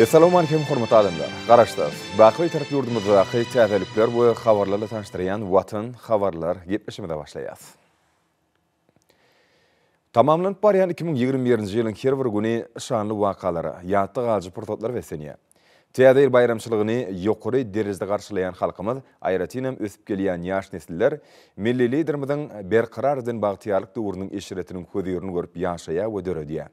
Assalamu alaikum hormatly adamlar. Garaşlar. Baqy tarap yurdumuzdaki täzelikler we habarlarla tanıştıran Watan habarlar 70-de başlaýar. Tamamlanıp barýan 2021-nji ýylyň her bir güni şanly wakalary, ýatdy galyjy portretler wesenýär. Täze ýyl bayramçylygyny ýokary derejede garşylayan halkymyz, aýratynam ösüp gelýän ýaş nesiller milli liderimiziň berqarar eden bagtyarlyk döwrüniň eşiretiniň ködürini görüp ýaşaýar we döredýär.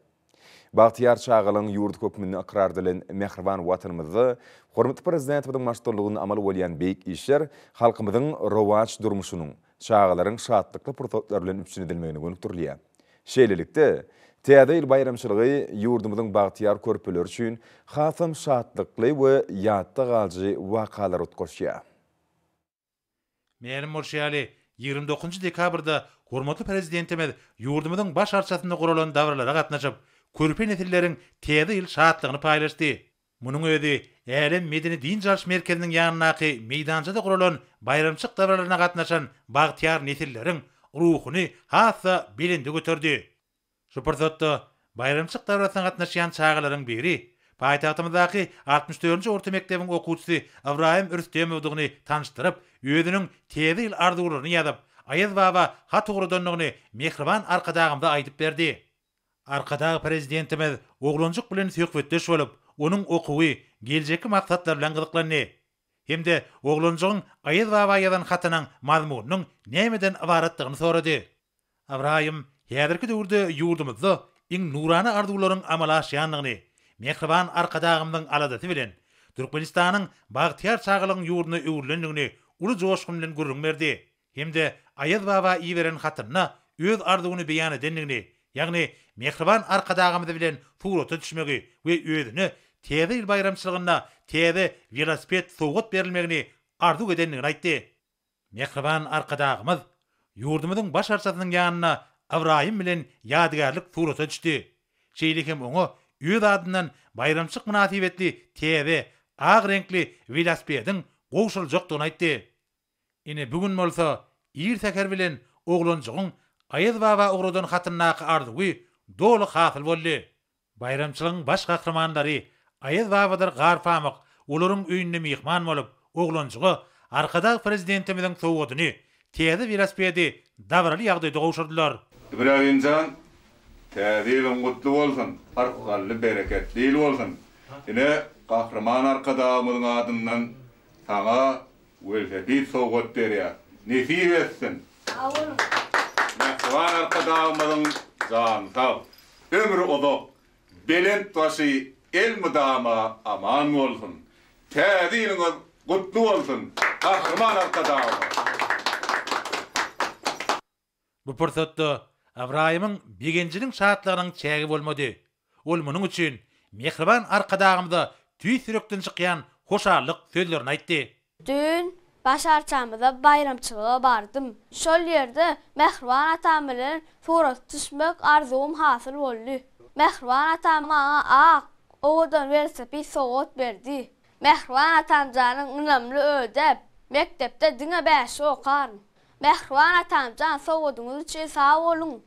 Bagtyar çağalyň ýurt hökmüni ikrar edilen mehriban watanymyzy, hormatly prezidentimiziň maşdurlygyny amal bolýan beýik işler halkymyzyň rowaç durmuşynyň, çağalaryň şatlykly portretler bilen üpsün edilmegini gönükdirýär. Şeýlelikde, täze ýyl bayramçylygy ýurdumyzyň bagtyar körpeleri üçin hasam şatlykly we ýatda galyjy wakalar ötkoşýar. Meňem Murşiýaly 29 dekabrda hormatly prezidentimiz ýurdumyzyň baş arçasynda guralan dawralara gatnaşyp, körpe nesilleriň täze ýyl şatlygyny paýlaşdy. Munyň özi Älim Medeni Din Jarş Merkeziniň ýanynaky meýdanjada guralan bayramçyk dawralaryna gatnaşan bagtyar nesilleriň ruhuny hassa bilindi götürdi. Şu pursatda bayramçyk dawrasyna gatnaşýan çağalaryň biri paýtagtymyzdaky 64-nji orta mekdebiň okuwçysy Ibrahim Ürstemowdygyny tanıştyryp, özüniň täze ýyl arzuwlaryny ýazyp, Aýaz baba hat ugrudanlygyny mehriban arkadagymda aýdyp berdi. Arkadagy prezidentimiz oglanjyk bilen söhbetdeş bolup, onuň okuwy, geljeki maksatlar bilen gyzyklandy. Hemde oglanjygyň Aýaz baba ýazan hatynyň mazmunynyň nämeden ibaratdygyny sorady. Ibrahim häzirki döwürde ýurdumyzda iň nurany arzuwlaryň amala aşýanlygyny, mehriban arkadagymyň aladaty bilen Türkmenistanyň bagtyar çağalyň ýurduny öwürlendigini uly joşgyn bilen gurrun berdi. Hemde Aýaz baba iýeren hatyna öz arzuwyny beýan edenligini, ýagny mehriban arkadagymyz bilen surata düşmegi we özüni täze ýyl bayramçylygyna täze velosiped sowgat berilmegini arzu edenligini aýtdy. Mehriban arkadagymyz ýurdumyzyň baş arçasynyň ýanyna Ibrahim bilen ýadygarlyk surata düşdi. Şeýlekem oňa öz adyndan bayramçyk münasibetli täze ag renkli velosipediň gowşuljakdygyny aýtdy. Ine bugün bolsa ýer teker bilen oglanjygyň Aýaz baba ugrudan hatynaky arzuwy dolu hasyl boldy. Bayramçylygyň baş gahrmanlary Aýaz babadyr garpamyk, olaryň öýünde mehman bolup, oglanjygy arkada prezidentimiziň sowgadyny täze velosipedi dawraly ýagdaýda gowşurdylar. İbrahimcan, täze ýylyň gutly bolsun, arkaly bereketli ýyl bolsun. Ine gahrman arkadagymyň adyndan saňa velosiped sowgat berýär. Nesip etsin. Awul. Mehriban arkadagymyň jan sag, ömrü uzak, belent taşy el müdama aman bolsun. Täze ýylyňyz gutly bolsun. Gahrman arkadagym. Bu pursatda Ibrahimyň begenjiniň şatlygynyň çägi bolmady. Ol munyň üçin mehriban arkadagymda tüý sürekden çykýan hoşallyk sözlerini aýtdy. Dün baş arçamyza bayramçylyga bardym. Şol ýerde mehriban atam bilen surat düşmek arzuwum hasyl boldy. Mehriban atam maňa ak, owadan velosiped sowgat berdi. Mehriban atam janyň ünlemli ödep, mektepde diňe bäşi okar. Mehriban atamjan sowgadyňyz üçin sag bolun.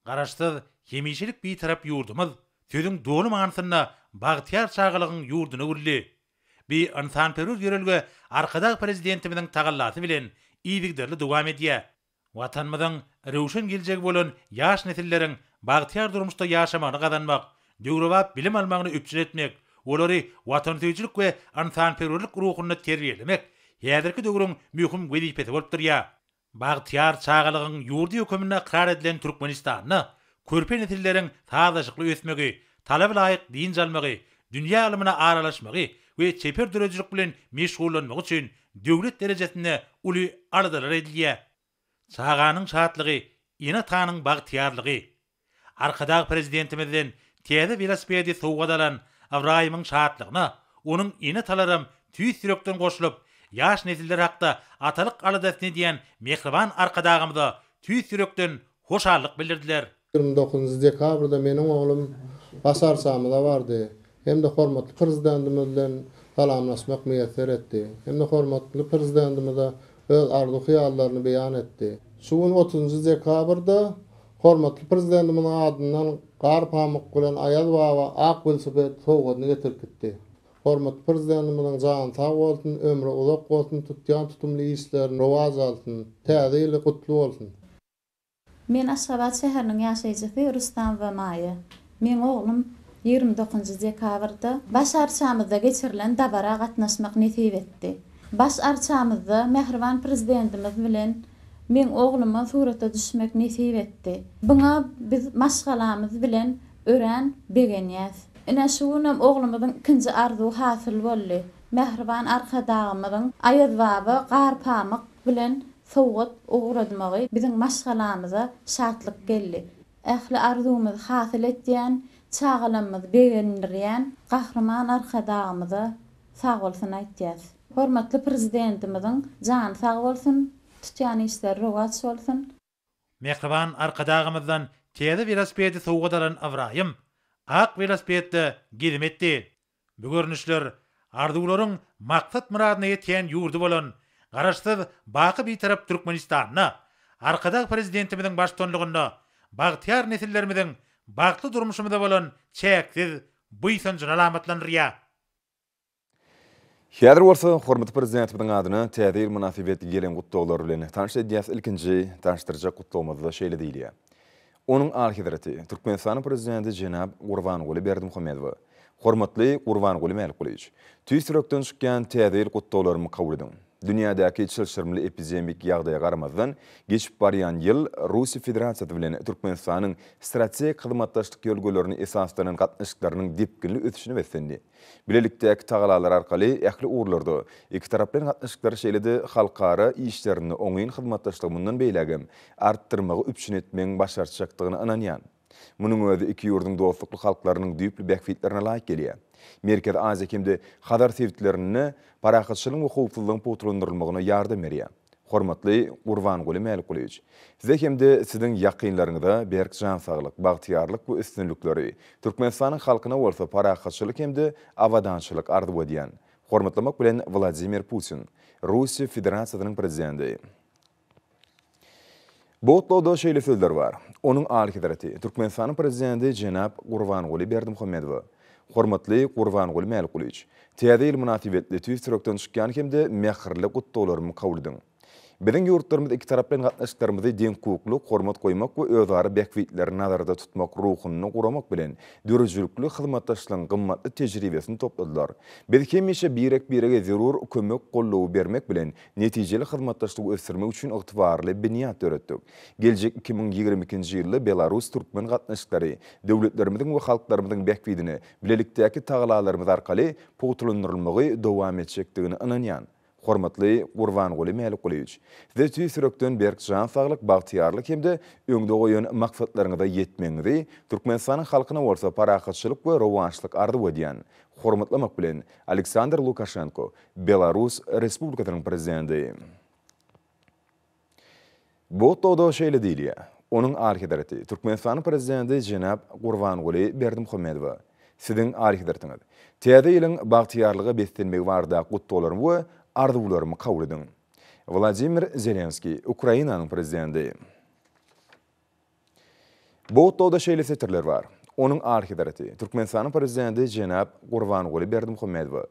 Garaşsyz hemişelik bir tarap ýurdumyz sözüň dolu manasyna bagtyar çağalygyň ýurduny gürli. Bir insanperwer ýörelge arkadagy prezidentimiziň tagallasy bilen iýdigderli dowam edýär. Watanymyzyň rewşen geljegi bolan ýaş nesilleriň bagtyar durmuşda ýaşamagyny gazanmak, döwrewap bilim almagyny üpçün etmek, olary watansyjylyk we insanperwerlik ruhuny terbiýelemek häzirki döwrüň mühim wezipesi bolup durýar. Bagtyar çağalygyň ýurdy hökmüne ikrar edilen Türkmenistanyny körpe nesilleriň tazaşykly ösmegi, talaba laýyk din almagy, dünýä alymyna aralaşmagy we çeper dörejilik bilen meşgullanmak üçin döwlet derejesinde uly aradalar edilýär. Çağanyň şatlygy, ýene tanyň bagtyarlygy. Arkadagy prezidentimizden täze velosipedi sowgadalan Ibrahimyň şatlygyna, onuň ýene talaram tüý sürekden goşulyp, ýaş nesiller hakda atalyk aladasyny diýen mehriban arkadagymda tüý sürekden hoşallyk bildirdiler. 29 dekabrda meniň oglum baş arçamyza bardy. Hem de hormatly prezidentimiz bilen salamlaşmak müýesser etdi. Hem de hormatly prezidentimiz öz arzu hyýallaryny beýan etdi. Şu gün 30 dekabrda hormatly prezidentimiň adyndan Gar pamuk bilen ayaz baba ak velosiped soğugyny getirip gitdi. Hormat prezidentimizin jan sag bolsun, ömrü uzak bolsun, tutýan tutumly işlerini rowaj alsyn, täze ýyly gutly bolsun. Men Aşgabat şäheriniň ýaşaýjysy Rustam we Maýa. Men oglum 29 dekabrda baş arçamyzda geçirilen dabara gatnaşmak nesip etdi. Baş arçamyzda Mehriban prezidentimiz bilen men ogluma surata düşmek nesip etdi. Buňa biz maşgalamyz bilen ören begenýäs. Ine şunam oglumyzyň ikinji arzuw hasyl boldy. Mehriban arkadagymyzyň aýaz baba gar pamyk bilen sowgat ugradmagy biziň maşgalamyza şatlyk geldi. Ähli arzuwymyzy hasyl etýän, çağalamyzy begendirýän gahrman arkadagymyza sag bolsun aýtýas. Hormatly prezidentimiziň jany sag bolsun, tutýan işler rowaj bolsun. Mehriban arkadagymyzdan täze velosipedi sowgadaran Avrahim ak velosipedde gidim etdi. Bu görnüşler arzuwlaryň maksat muradyna ýetýän ýurdu bolan garaşsyz baky bir tarap Türkmenistanyna arkadag prezidentimiziň başçylygynda bagtyar nesillerimiziň bagtly durmuşymyzda bolan çäksiz buýsanjyny alamatlandyrýar. Häzir bolsa hormatly prezidentimiziň adyna täze ýyl münasibetli gelen gutdaglar bilen tanış edýäs ilkinji tanıştyrjak gutdagymyzda şeýle diýilýär. Onun alhydraty Türkmenistan prezidenti Jenab Gurbanguly Berdimuhammedow. Hormatly Gurbanguly Melikulyç. Tüýsürekden çykýan täze ýyl gutdaglarymy kabul edin. Dünyadaki çylşyrmly epidemik ýagdaýa garamazdan geçip barýan ýyl Russiýa Federasiýasy bilen Türkmenistanyň strategik hyzmatdaşlyk ýolgalaryny esaslanan gatnaşyklarynyň dipkinli ötüşini beslendi. Bilelikdäki tagalalar arkaly ähli urlarda iki taraplaryň gatnaşyklary şeýlede halkara işlerini oňyn hyzmatdaşlygyndan beýlegem artdyrmagy üpçün etmeň başarçakdygyny ananýan. Munyň özi iki ýurduň dostlukly halklarynyň düýpli bäkfitlerine laýyk gelýär. Merkez Aziýa kimde hadar sevitlerini parahatçylygyň we howpsuzlygyň potulundyrylmagyna ýardam berýär. Hormatly Gurbanguly Melikulyç. Size kimde siziň ýakynlaryňyzda berk jan saglyk, bagtyarlyk we üstünlikleri Türkmenistanyň halkyna bolsa parahatçylyk hemde awadançylyk arzuw edýän. Hormatlamak bilen Vladimir Putin, Russiýa Federasiýasynyň prezidenti. Botloda şeýle sözler bar. Onuň alhydraty Türkmenistanyň prezidenti Jenab Gurbanguly Berdimuhammedow. Hormatly Gurbanguly Melikulyç. Täze ýyl münasibetli tüýsürekden çykýan hemde mähirli gutdaglarymy kabul edin. Biziň ýurtlarymyz iki taraplaryň gatnaşyklarymyzy deň hukukly hormat goýmak we özara bäkfitleri nazarda tutmak ruhuny guramak bilen dürüjlükli hyzmatdaşlygyň gymmatly tejribesini topladylar. Biz hemişe birek-birege zerur kömek gollawy bermek bilen netijeli hyzmatdaşlygy ösdürmek üçin ygtybarly biniýat öretdik. Geljek 2022-nji ýylda Belarus türkmen gatnaşyklary döwletlerimiziň we halklarymyzyň bäkfitini bilelikdäki tagalalarymyz arkaly potulundyrylmagy dowam etjekdigini ananýan. Hormatly Gurbanguly Melikulyç. Size tüýsürekden berk jan saglyk, bagtyarlyk hemde öňde goýan maksatlaryňyza ýetmeňizi Türkmenistanyň halkyna bolsa parahatçylyk we rowançlyk arzuw edýän. Hormatlamak bilen Aleksandr Lukashenko, Belarus Respublikasynyň prezidenti. Bu todo şeýle diýilýär. Onuň alhydraty Türkmenistanyň prezidenti Jenab Gurbanguly Berdimuhammedow. Siziň alhydratyňyz täze ýylyň bagtyarlygy beslenmegi barda gutdaglarym we arzuwlarymy kabul edin. Vladimir Zelenski, Ukrainanyň prezidenti. Bu toda şeýle setirler bar. Onuň alhydraty Türkmenistanyň prezidenti Jenab Gurbanguly Berdimuhammedow.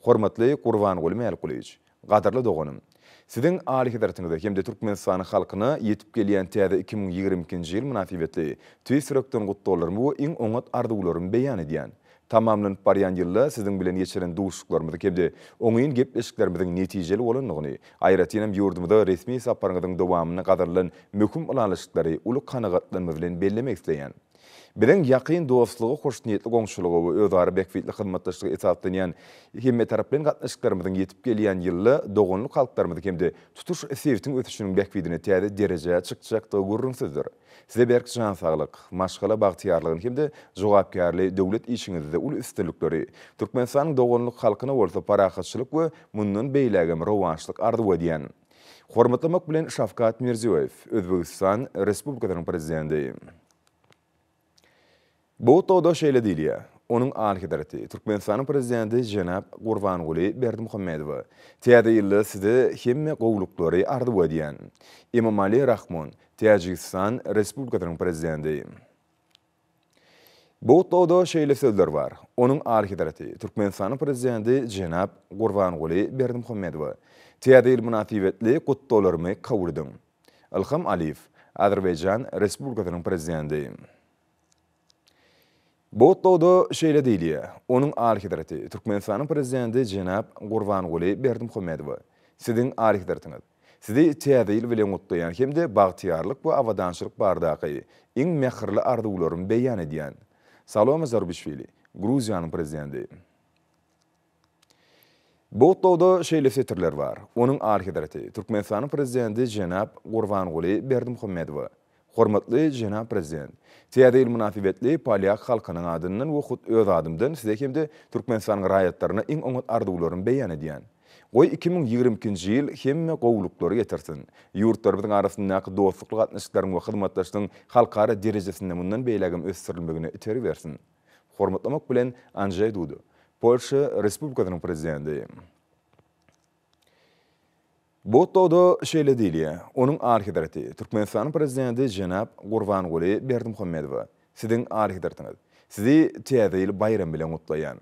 Hormatly Gurbanguly Melikulyç. Gadarly doganym. Siziň alhydratyňyzda hemde Türkmenistanyň halkyna ýetip gelýän täze 2022-nji ýyl münasibetli tüýsürekden gutdaglarym we iň oňat arzuwlarym beýan edýän. Tamamlanıp baryan ýylda siziň bilen geçiren duşuklarymyzy kemde oňyň gepleşiklerimiziň netijeli bolanlygyny, aýratynam ýurdumyzda resmi saparyňyzyň dowamyna gadarlan möhüm alanyşyklary uly kanagatlanma bilen bellemek isleýän. Bilen ýakyn dostlugy, hoşniýetli goňşulugy we özara bäkfitli hyzmatdaşlygy esaslanýan hemme taraplaryň gatnaşyklарymyzyň ýetip gelýän ýylda dogonly halklarymyzy hemde tutuş sebitiň ötüşiniň bäkfitine täze derejeye çykjakdygy görünsüzdir. Size berk jan saglyk, maşgala bagtyarlygyny hemde jogapkärli döwlet işiňizde uly üstünlikleri Türkmenistanyň dogonly halkyna bolsa parahatçylyk we mundan beýlegem rowançlyk arzuw edýän. Hormatlamak bilen Şafkat Mirziýow, Özbegistan Respublikasynyň prezidenti. Bu todo şeýle diýilýär. Onuň alhydraty Türkmenistanyň prezidenti Jenab Gurbanguly Berdimuhammedow. Täze ýylda size hemme gowluklary arzuw edýän. Emomali Rahmon, Tejikistan Respublikasynyň prezidenti. Bu toda şeýle sözler bar. Onun arkidarati Türkmenistan'ın prezidenti Cenab Gurbanguly Berdimuhammedow tiýady münasibetli gutdolarmy kabul edin. Ilham Aliyev, Azerbaycan Respublikasynyň prezidenti. Bu toda şeýle diýilýär. Onun arkidarati Türkmenistan'ın prezidenti Cenab Gurbanguly Berdimuhammedow. Siziň arkidaryňyz sizi tiýady bilen gutlaýan hemde bagtyarlyk we awadançylyk bardaky iň mähirli arzuwlaryny beýan edýän. Salom Zarbishvili, Gruziýanyň prezidenti. Bu toda şeýle setirler var. Onun arkidarati Türkmenistanyň prezidenti Cenab Gurbanguly Berdimuhammedow. Hormatly Cenab prezident, tiýady münasibetli Polyak halkynyň adyndan we hut öz adymdan size hemde Türkmenistanyň raýatlaryna iň öňet arzuwlaryny beýan edýän. Oy 2022-nji ýyl hemme gowluklary getirsin. Ýurtlaryň arasyndaky dostluk gatnaşyklaryň we hyzmatdaşlygyň halkara derejesinde mundan beýlegim ösdirilmegine iteri bersin. Hormatlamak bilen Andrzej Duda, Polşa Respublikasynyň prezidenti. Bu toda şeýle diýilýär. Onun arkidarati Türkmenistanyň prezidenti Cenab Gurbanguly Berdimuhammedow. Siziň arkidaryňyz sizi tiýady bayram bilen gutlaýan.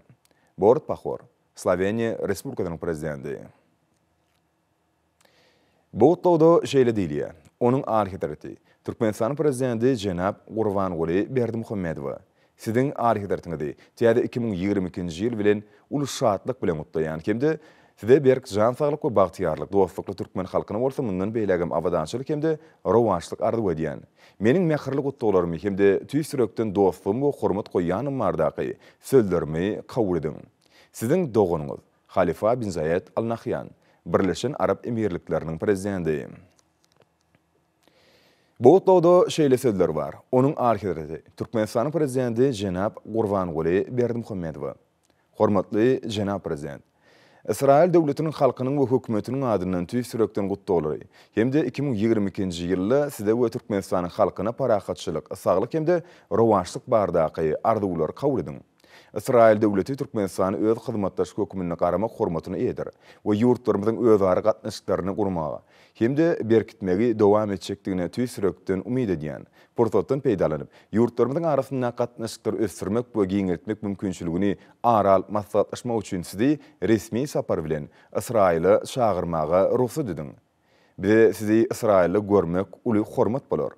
Borut Pahor, Sloveniya Respublikasynyň prezidenti. Bu toda şeýle diýilýär. Onun arkidarati Türkmenistanyň prezidenti Cenab Gurbanguly Berdimuhammedow. Siziň arkidaryňyz tiýady 2022-nji ýyl bilen uly şatlyk bilen gutlaýan hemde size berk jan saglyk we bagtyarlyk dostlukly türkmen halkyna bolsa mundan beýlegim awadançylyk hemde rowançlyk arzuw edýän. Meniň mähirli gutdaglarym hemde tüýsürekden dostlugym we hormat goýanym bardaky sözlerimi kabul edin. Siziň dogunyňyz Halifa bin Zayed Al Nahyan, Birleşen Arab Emirlikleriniň prezidenti. Bu toda şeýle sözler var. Onun arkidarati Türkmenistanyň prezidenti Cenab Gurbanguly Berdimuhammedow. Hormatly Cenab prezident, İsrail döwletiniň halkynyň we hökümetiniň adyndan tüýsürekden gutdaglar. Hemde 2022-nji ýylda size we Türkmenistanyň halkyna parahatçylyk, saglyk hemde rowançlyk bardaky arzuwlar kabul edin. İsrail döwleti Türkmenistany öz hyzmatdaş hökümine garamak hormatyny eder we ýurtlarymyzyň özara gatnaşyklaryny gurmaga hemde berkitmegi dowam etjekdigine tüýsürekden umyd edýän. Portotdan peýdalanyp, ýurtlarymyzyň arasynda gatnaşyklar ösdürmek we giňertmek mümkinçiligini aral maslahatlaşmak üçin sizi resmi sapar bilen Israila çağırmaga ruhsat edin. Bize sizi Israila görmek uly hormat bolar.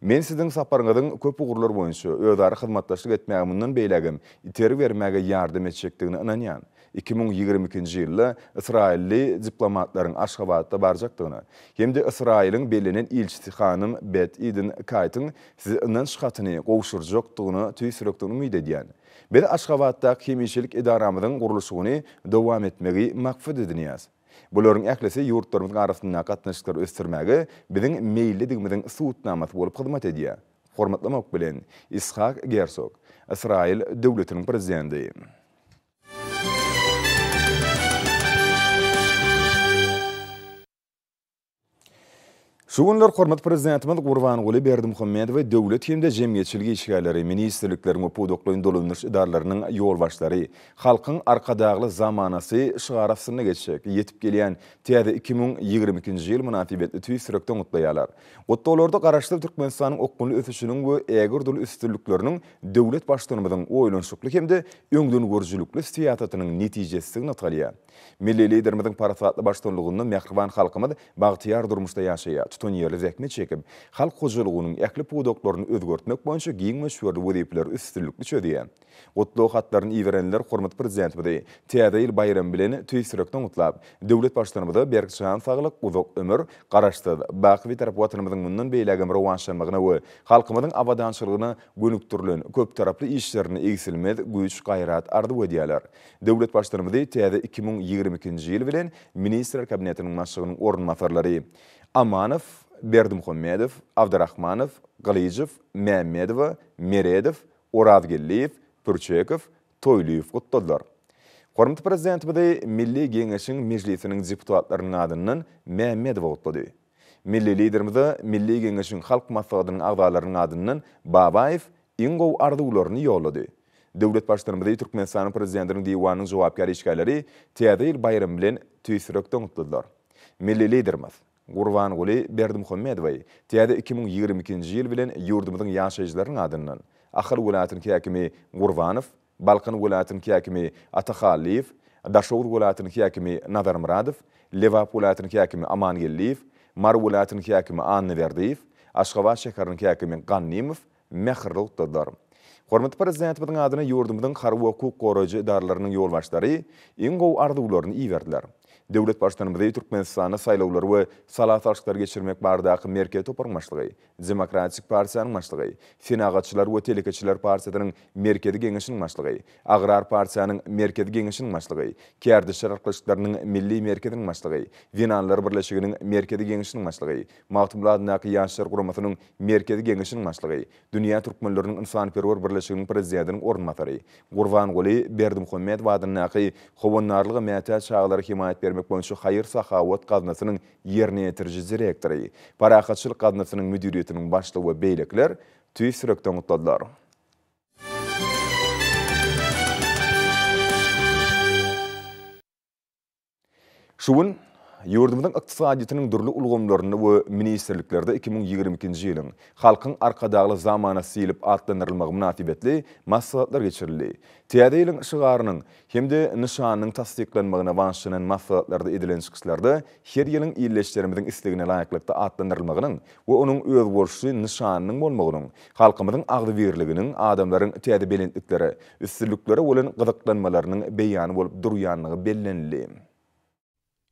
Men siziň saparyňyzyň köp ugurlar boýunça özara hyzmatdaşlyk etmägimden beýlegim iteri bermäge ýardam etjekdigine inanýan. 2022-nji ýylda İsrailli diplomatlaryň Aşgabatda barjakdygyny, hemde İsrailiň belenen ilçisi Hanym Bet Idin Kaytyň sizi yndan şykatyny gowşurjakdygyny tüýsürekden umyd edýän. Bir Aşgabatdaky hemişelik edaramyzyň gurulşyny dowam etmegi maksat edinýär. Buların ählisi ýurtlarymyzyň arasynda gatnaşyklar ösdürmäge biziň meýilligimiziň suwutnamasy bolup hyzmat edýär. Hormatlamak bilen Ishak Gersog, İsrail döwletiniň prezidenti. Şu günler hormat prezidentimiz Gurbanguly Berdimuhammedow we döwlet hemde jemgyýetçilik işgärleri, ministrlikleriň we pudoklaryň dolanyş idaralarynyň ýolbaşlary halkyň arkadagly zamanasy şygarapsyna geçjek ýetip gelýän tiýady 2022-nji ýyl münasibetli tüýsürekden gutlaýarlar. Gutdaglarda garaşdyr Türkmenistanyň okuluny ösüşiniň we ägir dol üstünlikleriniň döwlet başlanmadan oýlanşykly hemde öňden görjülükli siýasatynyň netijesini atalýar. Milli liderimiziň parasatly başlanlygyndan mähriban halkymyz bagtyar durmuşda ýaşaýar. Tutan ýerli zähmet çekip, halk hojalygynyň ähli pudoklaryny özgörtmek boýunça giň meşhur wezipler üstünlikli çödýär. Gutluq hatlaryny iýerenler hormat prezidentimiz tiýady ýyl bayram bilen tüýsürekden gutlap, döwlet başlanmagy berkçan saglyk, uzak ömür, garaşdyr, baky tarap watanymyzyň mundan beýlegim rowançlygyna we halkymyzyň awadançylygyna gönükdirilen köp taraply işlerini egsilmez güýç gaýrat arzuw edýärler. Döwlet başlanmagy tiýady 2022-nji ýyl bilen ministrler kabinetiniň başlygynyň ornmatarlary Amanow, Berdimuhammedow, Abdurrahmanow, Galyjew, Mämmedow, Meredow, Orazgelliýew, Pürçekow, Toýluýew gutdadylar. Hormat prezidentimiz Milli Geňeşiň Mejlisiniň deputatlarynyň adyndan Mämmedow gutlady. Milli liderimiz Milli Geňeşiň halk maslahatynyň agdalarynyň adyndan Babaýew iň gowy arzuwlaryny ýollady. Döwlet başlarymyz Türkmenistanyň prezidentiniň diwanynyň jogapkary işgärleri tiýady ýyl bayram bilen tüýsürekden gutladylar. Milli liderimiz Gurbanguly Berdimuhammedow tiýady 2022-nji ýyl bilen ýurdumyzyň ýaşaýjylarynyň adyndan Ahıl vilayatynky häkimi Gurbanov, Balkan vilayatynky häkimi Atakhaliyev, Daşowur vilayatynky häkimi Nazar Muradov, Lewap vilayatynky häkimi Amangeliyev, Mar vilayatynky häkimi Anneverdiyev, Aşgabat şäheriniň häkimi Gannimov mähirli tutdylar. Hormatly prezidentimiň adyna ýurdumyzyň harby hukuk goraýjy idaralarynyň ýolbaşçylary iň gowy arzuwlaryny iýerdiler. Döwlet başçylygynda Türkmenistana saýlawlary we salat alşyklar geçirmek bardaky merkez toparmaşlygy, Demokratik Partiyanyň başlygy, Senagatçylar we Telekeçiler Partiýasynyň merkezi geňişiniň başlygy, Agrar Partiyanyň merkezi geňişiniň başlygy, Kerdişler arkaçlyklarynyň milli merkeziniň başlygy, Winanlar birleşiginiň merkezi geňişiniň başlygy, Magtumlar adynaky ýaşlar guramasynyň merkezi geňişiniň başlygy, Dünýä türkmenläriniň insanperwer birleşiginiň prezidentiniň ornmatary, Gurbanguly Berdimuhammedow adynaky howannarlygy mätäç çağlary himayet bermek boýunça Hayır Sahawat gaznasynyň ýerine ýetiriji direktory, Parahatçylyk gaznasynyň müdiriýetiniň başlygy we beýlekler tüýsürekden gutladylar. Şuwun ýurdumyzyň ykdysadyýatynyň dürli ulgamlaryny we ministrliklerde 2022-nji ýylyň halkyň arkadagly zamana silip atlandyrylmagy münasibetli maslahatlar geçirildi. Täze ýylyň şygarynyň hemde nişanynyň tasdiklenmegine başlanan maslahatlarda edilen çykyşlarda her ýylyň ýylleşlerimiziň islegine laýyklykda atlandyrylmagynyň we onuň özgörüşli nişanynyň bolmagynyň, halkymyzyň agdy berliginiň, adamlaryň täze belentlikleri, üstünlükleri bolan gyzyklanmalarynyň beýany bolup durýanlygy bellenildi.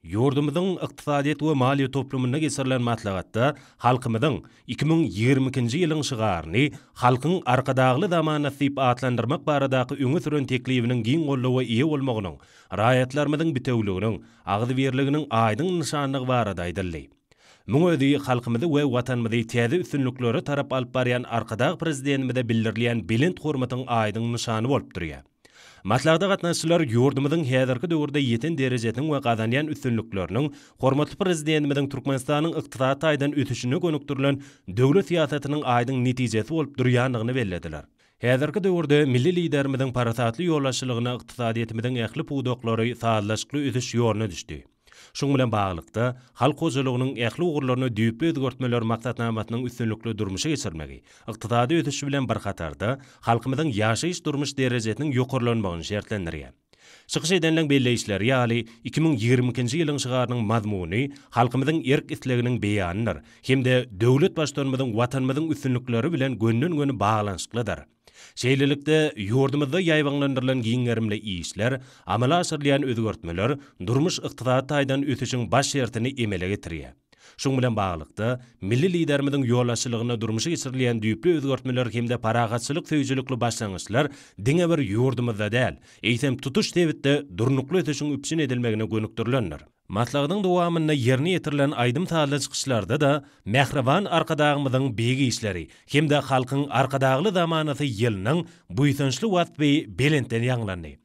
Ýurdumyzyň ykdysadyýet we maliýe toplumyna geçirilen maslahatda halkymyzyň 2022-nji ýylyň şygaryny halkyň arkadagly zamana syp atlandyrmak baradaky öňe süren teklibiniň giň gollawy iýe bolmagynyň, raýatlarymyzyň bitewliginiň, agdy berliginiň aýdyň nişanlygy barada aýdyldy. Muň özi halkymyzy we watanymyzy täze üstünliklere tarap alyp barýan arkadagy prezidentimide bildirilýän belent hormatyň aýdyň nişany bolup durýar. Maslahda gatnaşçylar ýurdumyzyň häzirki döwürde ýeten derejetiniň we gazanýan üstünlikleriniň hormatly prezidentimiň Türkmenistanyň ykdysat aýdan ötüşine gönükdirilen döwlet siýasatynyň aýdyň netijesi bolup durýanlygyny bellediler. Häzirki döwürde milli liderimiň parasatly ýollaşçylygyna ykdysadyýetimiň ähli puwdoklary sağlaşykly ötüş ýoluna düşdi. Şoň bilen baglykda halk hojalygynyň ähli ugurlaryny düýpli özgörtmeler maksatnamasynyň üstünlikli durmuşa geçirmegi, ykdysady ötüşi bilen bir katarda halkymyzyň ýaşaýyş durmuş derejesiniň ýokarlanmagyny şertlendirýär. Çykyş edilen belleýişler ýaly 2022-nji ýylyň şygarynyň mazmuny halkymyzyň erk isleginiň beýanydyr, hemde döwlet başlarymyzyň watanymyzyň üstünlikleri bilen gönnün-göni baglanyşyklydyr. Şeýlelikde ýurdumyzda ýaýbanlandyrylan giňerimli işler, amala asyrlayan özgörtmeler durmuş ykdysat aýdan ötüşiň baş şertini emele getirýär. Şoň bilen baglykda milli liderimiň ýollaşçylygyna durmuşa geçirilen düýpli özgörtmeler hemde paragatçylyk söýüjülikli başlangyçlar diňe bir ýurdumyzda däl, eýsem tutuş tebitde durnukly ötüşiň üpçün edilmegine gönükdirilenler. Maslahatyň dowamyna ýerine ýetirilen aýdym taýdanly çykyşlarda da mähreban arkadagymyzyň begi işleri hemde halkyň arkadagly zamanasy ýylynyň buýsançly wagty belenten ýanglandy.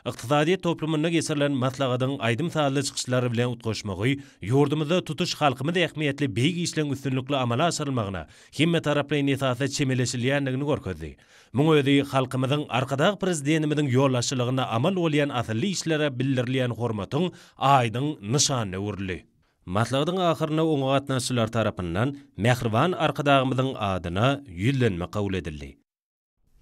Ykdysadyýet toplumyna geçirilen maslahatyň aýdym taýdanly çykyşlary bilen utgaşmagy ýurdumyzda tutuş halkymyza ähmiýetli begi işleň üstünlikli amala asyrylmagyna hemme taraplaryň esasy çemeleşilýändigini görkezdi. Muň özi halkymyzyň arkadagy prezidentimiň ýollaşçylygyna amal bolýan asly işlere bildirilýän hormatyň aýdyň nişanyny urly. Maslahatyň ahyryna oňa gatnaşçylar tarapyndan mähriban arkadagymyzyň adyna ýüllenme kabul edildi.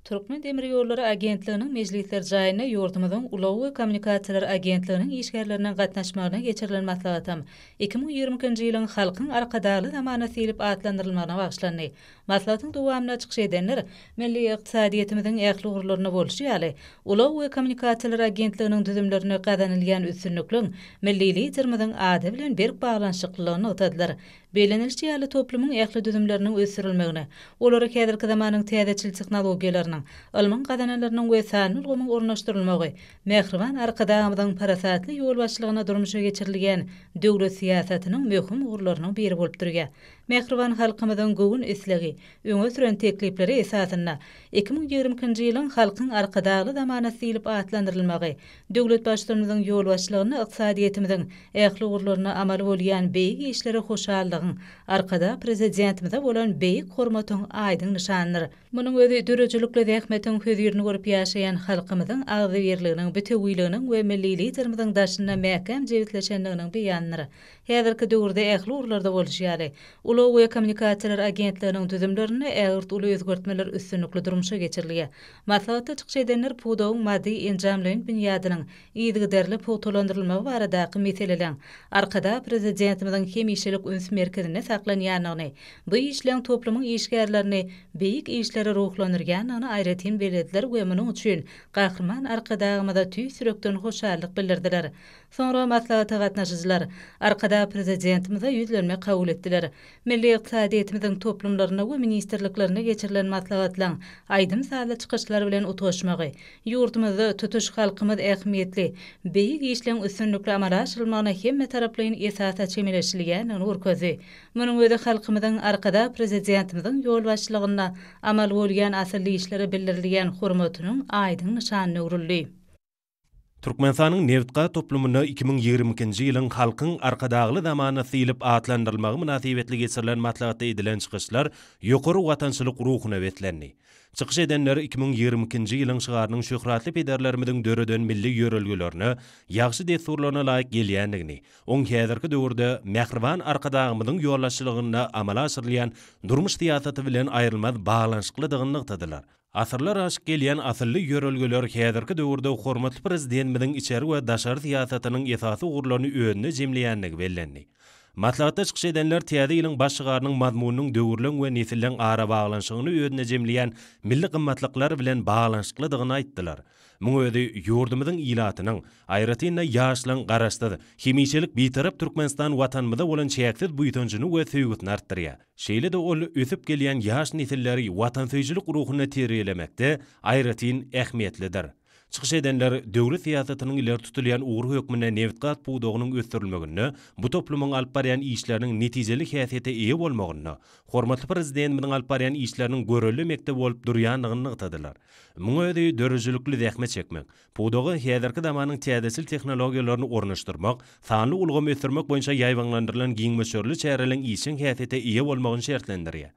Türkmen Demir Ýolları Agentliginiň mejlisler jaýyna ýurdumyzyň Ulaw we Kommunikasiýalar Agentliginiň işgärlerinden gatnaşmagyna geçirilen maslahatam 2022-nji ýylyň halkyň arkadagly zamana silip atlandyrylmagyna bagşlandy. Maslahatyň dowamyna çykyş edenler milli ykdysadyýetimiziň ähli ugurlaryna bolşy ýaly Ulaw we Kommunikasiýalar Agentliginiň düzümlerine gazanylýan üstünlikliň milli liderimiziň ady bilen berk baglanşyklygyny utadylar. Belenilçi ýaly toplumyň ähli düzümleriniň ösürilmegine, olary häzirki zamanyň täzeçil tehnologiýalarynyň, ilmiň gazanalarynyň we sany ulgamyň ornaşdyrylmagy, mähriban arkadagymyzyň parasatly ýolbaşçylygyna durmuşa geçirilýän döwlet siýasatynyň möhüm ugurlarynyň biri bolup durýar. Mähriban halkymyzyň gowun islegi, öňe süren teklipleri esasyna 2022-nji ýylyň halkyň arkadagly zamana silip atlandyrylmagy, döwlet başlarymyzyň ýolbaşçylygyny ykdysadyýetimiziň ähli ugurlaryna amal bolýan beýgi işlere hoşallygyny matlagın arkada prezidentimize bolan beýik hormatyň aýdyň nişanydyr. Munyň özi dörejlikle zähmetiň höýürini görüp ýaşaýan halkymyzyň agzy berliginiň, bütewýliginiň we milli liderimiziň daşyna mäkem jewitleşenliginiň beýanydyr. Häzirki döwürde ähli urlarda bolýar. Uly we kommunikasiýalar agentliginiň tüzümlerini ägirt uly özgertmeler üstünlikli durmuşa geçirilýär. Maslahatda çykyş edenler puwdagyň maddi enjamlaryň bünýadynyň ýygyderli puwtalandyrylmagy baradaky meseleleň arkada prezidentimiziň hemişelik üns merkezine saklanýanyny, bu işleň toplumyň işgärlerini beýik işlere ruhlandyrýanyny aýratyn belediler we munyň üçin gahrman arkadagymyza tüý sürekden hoşallyk bildirdiler. Sonra maslahata gatnaşyjylar arkada prezidentimize ýüzlenme kabul etdiler. Milli iqtisadiyetimiziň toplumlaryna we ministerliklerine geçirilen maslahatlaryň aýdym sazly çykyşlary bilen utuşmagy, ýurdumyzda tutuş halkymyz ähmiýetli, beýik işleň üstünlikli amala aşyrylmagyna hemme taraplaryň esasa çemeleşilýän urközi. Munyň özi halkymyzyň arkada prezidentimiziň ýol başçylygyna amal bolýan asylly işlere bildirilýän hormatynyň aýdyň nişanyny urildi. Türkmenistanyň Nevitqa toplumuna 2022-nji ýylyň halkyň arkadagly zamana silip atlandyrylmagy münasibetli geçirilen maslahatda edilen çykyşlar ýokary watançylyk ruhuna wetlendi. Çykyş edenler 2022-nji ýylyň şygarynyň şöhratly pederlerimiziň döreden milli ýörelgilerini ýaxşy desturlaryna laýyk gelýändigini, oň häzirki döwürde mähriban arkadagymyzyň ýollaşçylygyna amala aşyrylýan durmuş siýasaty bilen aýrylmaz baglanşyklydygyny nykdylar. Asırlar aşyk gelýän asylly ýörelgiler häzirki döwürde hormatly prezidentimiziň içeri we daşary siýasatynyň esasy ugurlaryny öňüne jemleýändigi bellendi. Maslahatda çykyş edenler täze ýylyň başçygarynyň mazmunynyň döwürlen we nesillen ara baglanşygyny öňüne jemleýän milli gymmatlyklar bilen baglanşyklydygyny aýtdylar. Muň özi ýurdumyzyň ilatynyň aýratyna ýaşlan garaşdy. Hemişelik bitarap Türkmenistan watanmyda bolan çäksiz buýtanjyny we söýgütini artdyrýar. Şeýle-de ol ösüp gelýän ýaş nesilleri watansöýçilik ruhuny terýelemekde aýratyn ähmiýetlidir. Çykyş edenler döwlet siýasatynyň ileri tutulýan ugur hökmüne Nevitqa puwdagynyň ösdürilmegini, bu toplumyň alyp barýan işleriniň netijeli häsiýete eýe bolmagyny, hormatly prezidentimiň alyp barýan işleriniň görelli mekdep bolup durýanlygyny nykdylar. Muň özi dörejlikli zähmet çekmek, puwdagy häzirki zamanyň täzesil tehnologiýalaryny ornaşdyrmak, sanly ulgamy ösdürmek boýunça ýaýwanlandyrylan giňmeşörli çäreleň işiň häsiýete eýe bolmagyny şertlendirýär.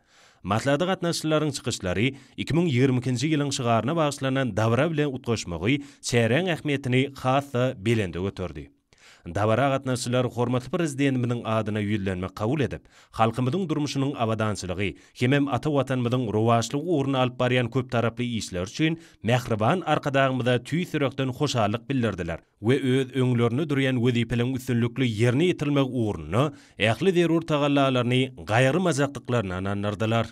Maslahata gatnaşyjylaryň çykyşlary 2022-nji ýylyň şygaryna bagyşlanan dawra bilen utgaşmagy çäreň ähmiýetini hassa belende götürdi. Dawra gatnaşyjylar hormatly prezidentimiň adyna ýüzlenme kabul edip, halkymyzyň durmuşynyň abadançylygy, hemem ata watanymyzyň rowaşlygy uğruna alyp barýan köp taraply işler üçin mähriban arkadagymyza tüý sürekden hoşallyk bildirdiler we öz öňlerini durýan wezipeleň üstünlikli ýerine ýetirmek uğruna ähli zerur tagallalaryny gaýry mazaklyklaryna anandyrdylar.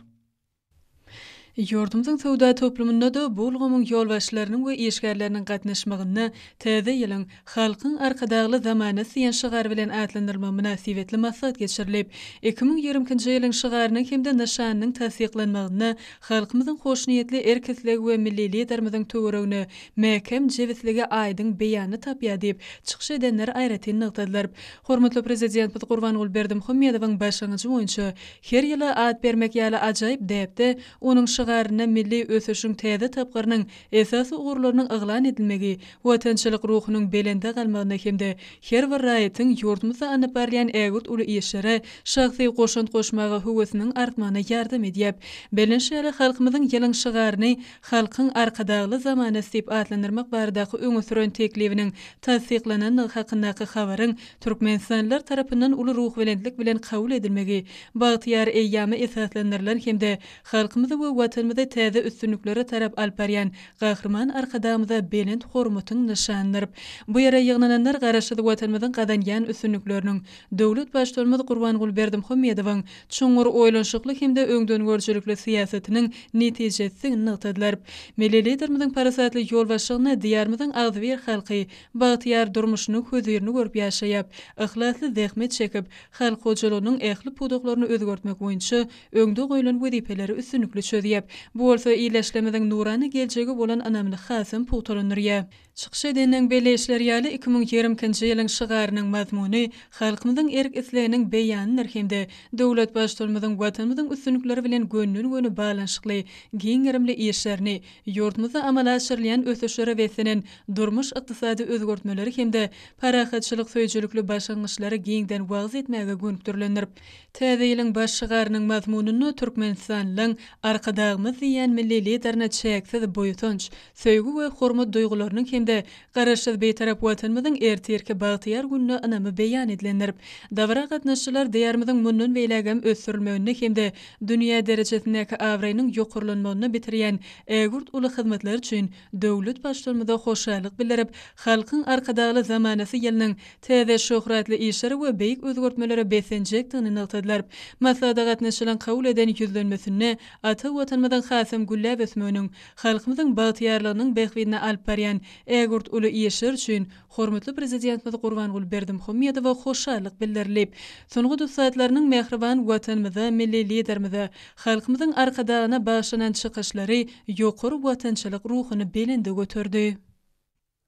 Ýurdumyzyň sowda toplumunda da bolgamyň ýolbaşçylarynyň we işgärleriniň gatnaşmagyny täze ýylyň halkyň arkadagly zamana siýen şygar bilen atlandyrma münasibetli maksat geçirilip, 2020-nji ýylyň şygarynyň hemde nişanynyň tasdiklanmagyny halkymyzyň hoşniýetli erkesligi we milli liderimiziň töweregine mäkem jewitligi aýdyň beýany tapýar diýip çykyş edenler aýratyn nykdylar. Hormatly prezidentimiz Gurbanuly Berdimuhammedowyň başlangyjy boýunça her ýyly ad bermek ýaly ajaýyp däpde, onuň şygaryna milli ösüşüň täze tapgarynyň esasy ugurlarynyň yglan edilmegi, watançylyk ruhunyň belende galmagyna hemde her bir raýatyň ýurdumyza anyp barýan ägirt uly işlere şahsy goşunt goşmagy höwesiniň artmagyna ýardam edýär. Belenşäli halkymyzyň ýylyň şygaryny halkyň arkadagly zamana sip atlandyrmak baradaky öňe süren teklibiniň tasdiklanyny hakyndaky habaryň Türkmenistanlylar tarapyndan uly ruh belendlik bilen kabul edilmegi, bagtyar eýýamy esaslandyrylan hemde halkymyzy we watanmyda täze üstünliklere tarap alyp barýan gahrman arkadamyza belend hormatyň nişanydyr. Bu ýere ýygnananlar garaşdy watanmyzyň gadanýan üstünlikleriniň döwlet başçylygymyz Gurbanuly Berdimuhammedowyň çoňur oýlanşykly hemde öňden görjülikli siýasatynyň netijesini nykdylar. Milli liderimiziň parasatly ýolbaşçylygyna diýarmyzyň agzybir halky bagtyar durmuşyny höýürini görüp ýaşaýap, ihlasly zähmet çekip, halk hojalygynyň ähli puwdaklaryny özgertmek boýunça öňde goýulan wezipeleri üstünlikli çödýär. Bu bolsa iýleşlemediň nurany geljegi bolan anamly hasym puwtalanyrýar. Çıkış edenden beleşler ýaly 2020-nji ýylyň şygarynyň mazmuny halkymyzyň erk isleýäniniň beýanydyr hemde döwlet başçylygymyzyň watanymyzyň üstünlikleri bilen gönlün balanşykly giňerimli işlerini ýurtmyzda amala aşyrylýan ösüşlere wesenen durmuş ykdysady özgörtmeleri hemde parahatçylyk söýjülükli başlangyçlary giňden wagz etmäge gönükdirlenip täze ýylyň baş şygarynyň mazmunyny Türkmenistanyň arkadagymyz diýen milli liderine çeksiz boýutunç, söýgü we hormat duýgularynyň hemde garaşsyz beýtarap watanymyzyň ertirki bagtyar gününe anamy beýan edilendirip, dawra gatnaşçylar diýärmiziň mundan beýlegem ösürilmegini hemde dünýä derejesindäki awraýynyň ýokurlanmagyny bitirýän ägurt uly hyzmatlar üçin döwlet başçylygynda hoşallyk bildirip, halkyň arkadagly zamanasy ýylynyň täze şöhratly işleri we beýik özgörtmelere besenjekdigini nykdylar. Maslada gatnaşylan kabul eden ýüzlenmesine ata watanymyzyň hasam güllä besmeginiň halkymyzyň bagtyarlygynyň behwidine alyp barýan ägurt uly işler üçin hormatly prezidentimiz Gurbanguly Berdimuhammedowa hoşallyk bildirilip, soňky dusatlarynyň mehriban watanymyza, milli liderimize, halkymyzyň arkadagyna başlanan çykyşlary ýokary watançylyk ruhyny belinde götürdi.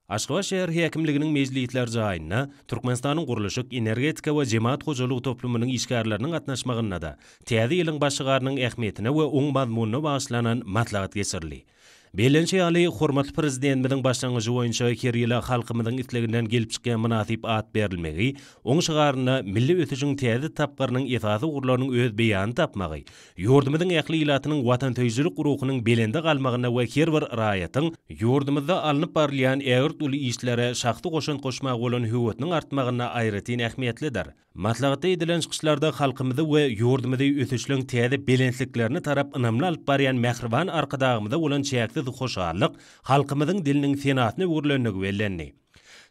Aşgabat şäher häkimliginiň mejlisler jaýyna Türkmenistanyň guruluşyk, energetika we jemaat hojalygy toplumynyň işgärleriniň gatnaşmagyna da täze ýylyň başlygarynyň ähmiýetine we oň mazmunyna bagyşlanan matlagat geçirildi. Belençe ýaly hormatly prezidentimiň başlangyjy boýunça her ýyla halkymyzyň isleginden gelip çykýan münasip at berilmegi, oň şygaryna milli ötüşiň täze tapgarynyň esasy gurularynyň öz beýany tapmagy, ýurdumyzyň ähli ilatynyň watan töýjülik ruhynyň belinde galmagyna we her bir raýatyň ýurdumyzda alınıp barylýan ägurt uly işlere şahty goşan goşmak bolan höwetiniň artmagyna aýratyn ähmiýetlidir. Matlagatda edilen çykyşlarda halkymyzy we ýurdumyzy ötüşliň täze belentliklerini tarap ynamly alyp barýan mehriban arkadagymyza bolan çäksiz hoşallyk halkymyzyň diliniň senatyny öwürlenigi bellendi.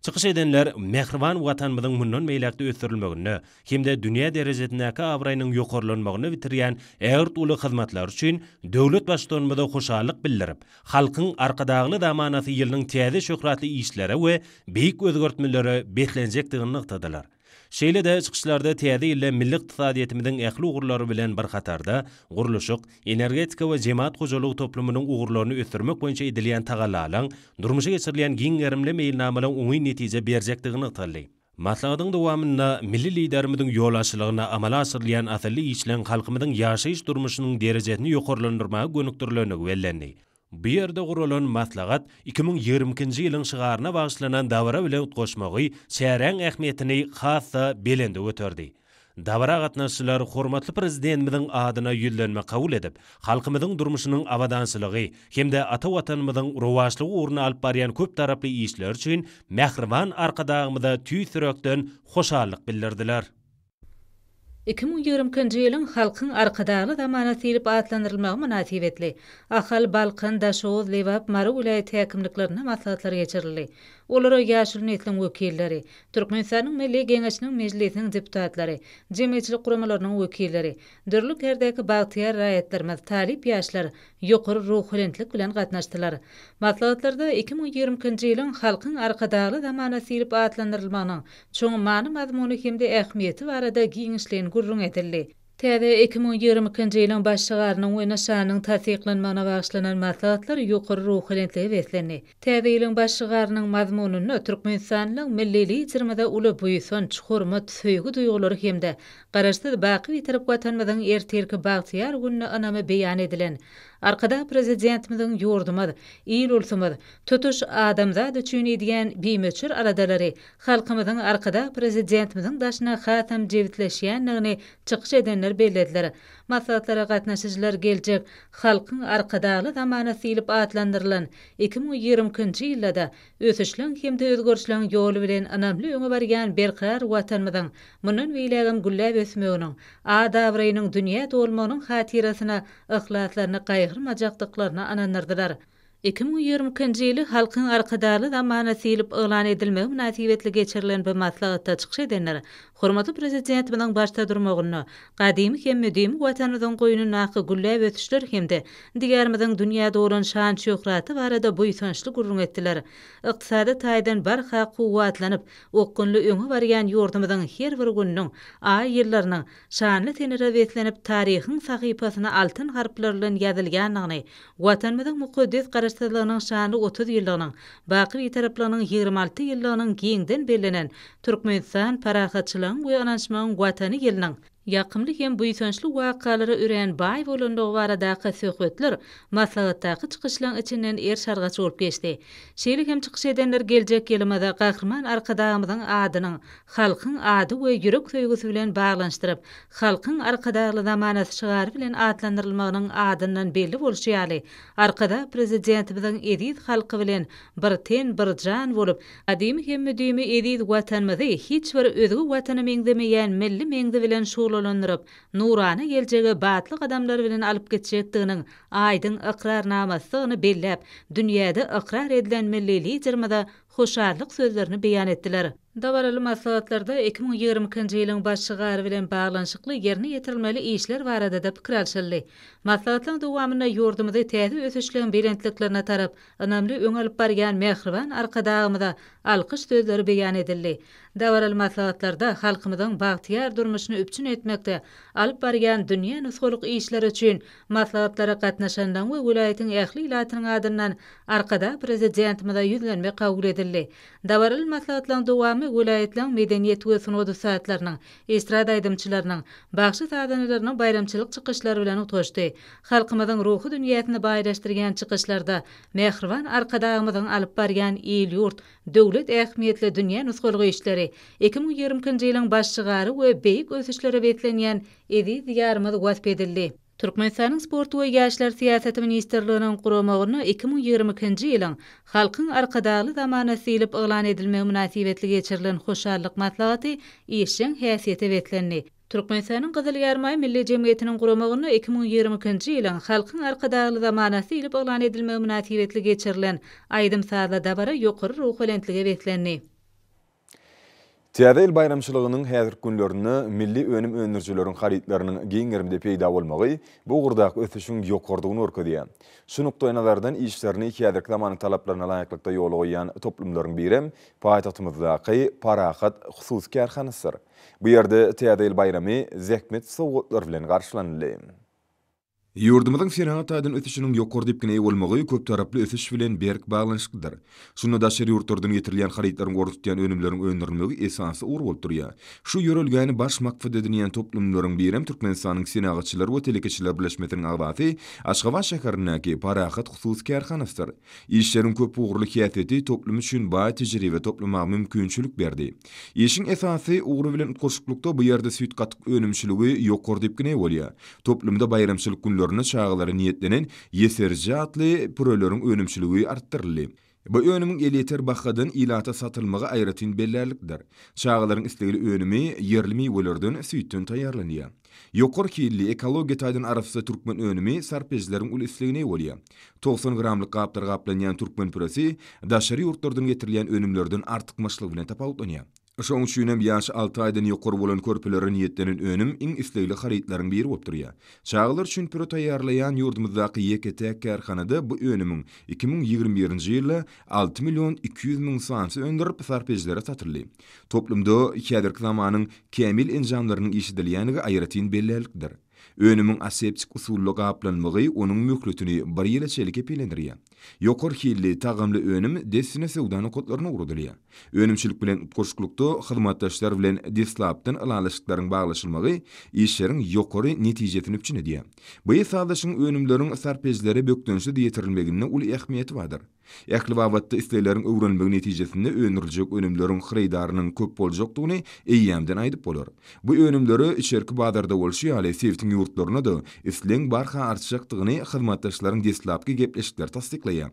Çykyş edenler mehriban watanymyzyň mundan meýlekde ösürilmegini hemde dünýä derejesindäki awraýynyň ýokurlanmagyny bitirýän ägurt uly hyzmatlar üçin döwlet başçylygymyza hoşallyk bildirip, halkyň arkadagly zamanasy ýylynyň täze şöhratly işlere we beýik özgörtmelere beklenjekdigini nykdylar. Şeýle de çykyşlarda täze ýylle milli ykdysadyýetimiziň ähli ugurlary bilen bir katarda guruluşyk, energetika we jemaat hojalygy toplumynyň ugurlaryny ösürmek boýunça edilýän tagallalaryň durmuşa geçirilýän giňerimli meýilnamalaryň oňy netije berjekdigini nykdy. Maslagatyň dowamynda milli liderimiziň ýol amala asyrylýan asly işleň halkymyzyň ýaşaýyş durmuşynyň derejesini ýokurlandyrmagy gönükdirlenigi bellendi. Bu ýerde gurulan maslagat 2020-nji ýylyň şygaryna bagyşlanan dawra bilen utgaşmagy şäherň ähmiýetini hassa belende götürdi. Dawra gatnaşçylar hormatly prezidentimiziň adyna ýüzlenme kabul edip, halkymyzyň durmuşynyň awadançylygy hemde ata watanymyzyň rowaçlygy uğruna alyp barýan köp taraply işler üçin mehriban arkadagymyza tüýsürekden hoşallyk bildirdiler. 2020-nji ýylyň halkyň arkadagy zamana silip atlandyrylmagy münasibetli Ahal, Balkan, Daşoz, Lewap, Mary vilayet häkimliklerine maslahatlar geçirildi. Olara ýaşyl netliň wekilleri, Türkmenistanyň Milli Geňeşiniň mejlisiniň deputatlary, jemgyýetçilik guramalarynyň wekilleri, dörlük herdäki bagtyar raýatlarymyz, talip ýaşlar ýokary ruhlenlik bilen gatnaşdylar. Maslahatlarda 2020-nji ýylyň halkyň arkadagy zamana silip atlandyrylmagynyň çoň many mazmuny hemde ähmiýeti barada giňişlen gurrun edildi. Täze 2020-nji ýylyň başlygarynyň we nişanynyň tasdiqlanmagyna bagyşlanan maslahatlar ýokary ruhlentligi beslendi. Täze ýylyň başlygarynyň mazmunyny Türkmenistanyň milli liderimize uly buýsunç, hormat, söýgü duýgulary hemde garaşsyz baky bitirip watanymyzyň ertirki bagtyar gününe anamy beýan edilen arkada prezidentimiziň ýurdumyz, ýyl ulsumyz, tutuş adamzat üçin edýän bimeçir aradalary, halkymyzyň arkada prezidentimiziň daşyna hatam jewitleşýänligini çykyş edenler bellediler. Maslahatlara gatnaşyjylar geljek halkyň arkadagy zamana silip atlandyrylan 2020-nji ýylda ösüşleň hemde özgörüşleň ýoly bilen anamly öňe barýan berqarar watanymyzyň mundan beýlegem güllä besmeginiň, adawraýynyň dünýä dolmagynyň hatirasyna ihlatlaryny gaýrymajaqdyklaryna anandyrdylar. 2020-nji ýyly halkyň arkadagy zamana silip elan edilmegi münasibetli geçirilen bu maslahatda çykyş edenler hormatly prezidentimiziň başda durmagyny, gadymy hem müdimi watanymyzyň goýunyna güllä ötüşler hemde diýärmiziň dünýäde bolan şan şöhraty barada buýsançly gurrun etdiler. Ykdysady taýdan barha kuwatlanyp, okgunly öňe barýan ýurdumyzyň her bir gününiň, ay ýyllarynyň şanly tenere wetlenip tarihyň sahypasyna altyn harplar bilen ýazylýanlygyny, watanymyzyň mukaddes baraşdyrlygynyň şany 30 ýyllygynyň, baky bir taraplygynyň 26 ýyllygynyň giňden bellenen Türkmenistan parahatçylygyň we ananşmagyň watany ýylynyň ýakymly hem buýsançly wakalary ören baý bolandygy barada söhbetler maslahatdaky çykyşlaryň içinden şargaç bolup geçdi. Şeýle hem çykyş edenler geljek ýylymada gahrman arkadagymyzyň adynyň halkyň ady we ýürek söýgüsü bilen baglanşdyryp, halkyň arkadagly zamanat şygary bilen adlandyrylmagynyň adyndan belli bolşýaly. Arkada prezidentimiziň edid halky bilen bir ten bir jan bolup, adymy hem müdimi edid watanymyzy hiç bir özüňi watany meňdemeýän milli meňde bilen şuwlandyryp, nurany geljegi batlyk adamlar bilen alyp geçýärdigiň aýdyň iqrarnamasyny bellep, dünýäde iqrar edilen millili jirmada hoşarlyk sözlerini beýan etdiler. Dabaraly maslahatlarda 2022-nji ýylyň başçygary bilen baglanşykly ýerine ýetirilmeli işler barada da pikir alşyldy. Maslahatlaryň dowamyna ýurdumyzda täze ösüşligiň belentliklerine tarap önämli öň alyp barýan Mehriban arkadagymyza alkyş sözleri beýan edildi. Dabaraly maslahatlarda halkymyzyň bagtyar durmuşyny üpçün etmekde alyp barýan dünýä nusgulyk işler üçin maslahatlara gatnaşandan we welaýatyň ähli ilatynyň adyndan arkada prezidentimize ýüzlenme kabul edildi. Dabaraly maslahatlaryň dowamy welaýatlaryň medeniýet we sunady saatlarynyň, estrada aýdymçylarynyň, bagşy saadanylarynyň bayramçylyk çykyşlary bilen utoşdy. Halkymyzyň ruhy dünýäsini baýlaşdyrgan çykyşlarda Mehriban arkadagymyzyň alyp barýan el-ýurt, döwlet ähmiýetli dünýä nusgulyk işleri 2022-nji ýylyň başçygary we beýik ösüşlere betlenýän edid ýarymyz wasp edildi. Türkmenistanyň sport we ýaşlar siýasety ministrliginiň guramagyny 2022-nji ýylyň halkyň arkadagly zamanasy ilip eglan edilmegi münasibetli geçirilen hoşarlyk maslahaty işiň häsiýeti betlendi. Türkmenistanyň Gyzyl Ýarmaý milli jemgyýetiniň guramagyny 2022-nji ýylyň halkyň arkadagly zamanasy ilip eglan edilmegi münasibetli geçirilen aýdym saatla dabara ýokary ruh balandlygy betlendi. Täze ýyl bayramçylygynyň häzirki günlerini milli önüm öňürjileriň haritlarynyň giňerimde peýda bolmagy bu gurdak ösüşiň ýokardygyny örkedýär. Şunukda nazardan işlerini häzirki zamanyň talaplaryna laýyklykda ýol goýan toplumlaryň birem paýtagtymyzdaky Parahat hususy karhanasydyr. Bu ýerde täze ýyl bayramy zähmet sowgatlar bilen garşylandy. Ýurdumyzyň Serhat aýdyn ösüşiniň ýokary dipgine bolmagy köp taraply ösüş bilen berk baglanşykdyr. Şunu da şeýle ýurtlardan getirilýän haritlaryň gorutýan önümleriň öňdürmegi esasy ugur bolup durýar. Şu ýörelgäni baş maksat edilýän toplumlaryň birem Türkmenistanyň synagatçylary we telekeçiler birleşmesiniň agdaty Aşgabat şäherindäki Parahat hususy karhanasydyr. İşleriň köp ugurly häsiýeti toplum üçin baý tejribe toplamagy mümkinçilik berdi. Işiň esasy ugur bilen utgaşyklykda bu ýerde süýt gatyk önümçiligi ýokary dipgine bolýar. Toplumda bayramçylyk günleri çağları niyetlenen yeserji atly prolerin önümçiligi arttyryldy. Bu önümün eliter bahadyn ilata satylmagy aýratyn bellerlikdir. Çağlaryň islegli önümi yerlimi bolardan süýtden taýýarlanýar. Ýokary killi ekologiýa taýdan arasynda türkmen önümi sarpejleriň ul islegine bolýar. 90 gramlyk gaplar gaplanýan türkmen püresi daşary ýurtlardan getirilýän önümlerden artykmaçlyk bilen tapawutlanýar. Şoň üçin hem ýaşy 6 aýdan ýokary bolan körpelere niýetlenen önüm iň islegli haritlaryň biri bolup durýar. Çağlar üçin püre taýýarlaýan ýurdumyzdaky YKT karhanada bu önümiň 2021-nji ýylda 6 milyon 200 000 sansy öndürip sarpejlere satyldy. Toplumda häzirki zamanyň kämil enjamlarynyň işidilýänigi aýratyn bellerlikdir. Önümün aseptik usullu gaplanmagy onun möhletini bir ýyla çelik epilendirýär. Ýokary hilli tagamly önüm desine sewdany kodlaryna urudylýar. Önümçilik bilen utgaşyklykda hyzmatdaşlar bilen deslapdan alalaşyklaryň baglaşylmagy işleriň ýokary netijesini üçin edýär. Bu ýa-da önümleriň sarpejleri bökdönşi diýetirilmegine ul ähmiýeti bardyr. Ähli wagtda isleýlerin öwrenmegi netijesinde önürjek önümleriň hyrydarynyň köp boljakdygyny eýýämden aýdyp bolar. Bu önümleri içerki bazarda bolşy ýaly sevtiň ýurtlaryna da isleň barha artjakdygyny hyzmatdaşlaryň deslapky gepleşikler tasdiklaýar.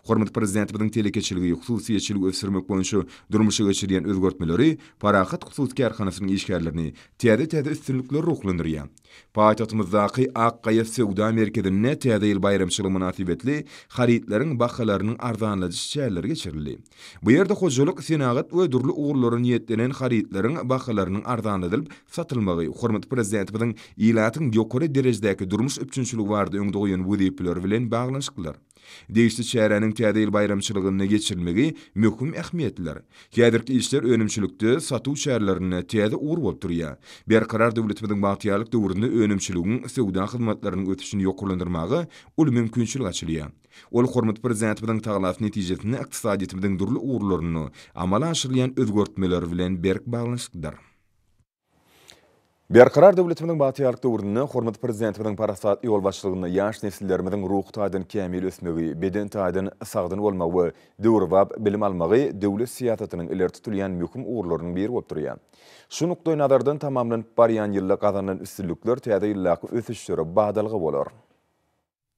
Hormat prezidentimiziň telekeçiligi hususiýetçilik ösürmek boýunça durmuşa geçirýän özgörtmeleri Parahat hususy karhanasynyň işgärlerini täze üstünlikler ruhlandyrýar. Paýtagtymyzdaky Akgaýa Sewda merkezine täze ýyl bayramçylygy münasibetli haritlaryň bahalarynyň arzanladyş çäleri geçirildi. Bu ýerde hojalyk, senagat we durly ugurlary niýetlenen haritlaryň bahalarynyň arzanladylyp satylmagy hormat prezidentimiziň ilatyň ýokary derejedäki durmuş üçinçiligi bardy öňde goýan wezipler bilen baglanşyklar. Değişti şäheräniň täze ýyl bayramçylygyny geçirmegi möhüm ähmiýetliler. Häzirki işler önümçilikde satuw şäherlerine täze ugur bolup durýar. Berkarar döwletimiziň bagtýarlyk döwründe önümçiligiň sowda hyzmatlarynyň ötüşini ýokurlandyrmagy ul mümkinçilik açylýar. Ol hormat prezidentimiziň taglap netijesini ykdysadyetimiziň durly ugurlaryny amala aşyrýan özgörtmeler bilen berk baglanşykdyr. Berkarar döwletimiziň bagtýarlyk döwründe hormat prezidentimiziň parasat ýol başlygyny ýaş nesillerimiziň ruh taýdan kämil ösmegi, beden taýdan sagdyn bolmagy, döwrwap bilim almagy döwlet siýasatynyň ileri tutulýan möhüm ugurlarynyň biri bolup durýar. Şu nukda nazardan tamamlanyp barýan ýylda gazanan üstünlükler täze ýyllaky ösüşlere bagdalygy bolar.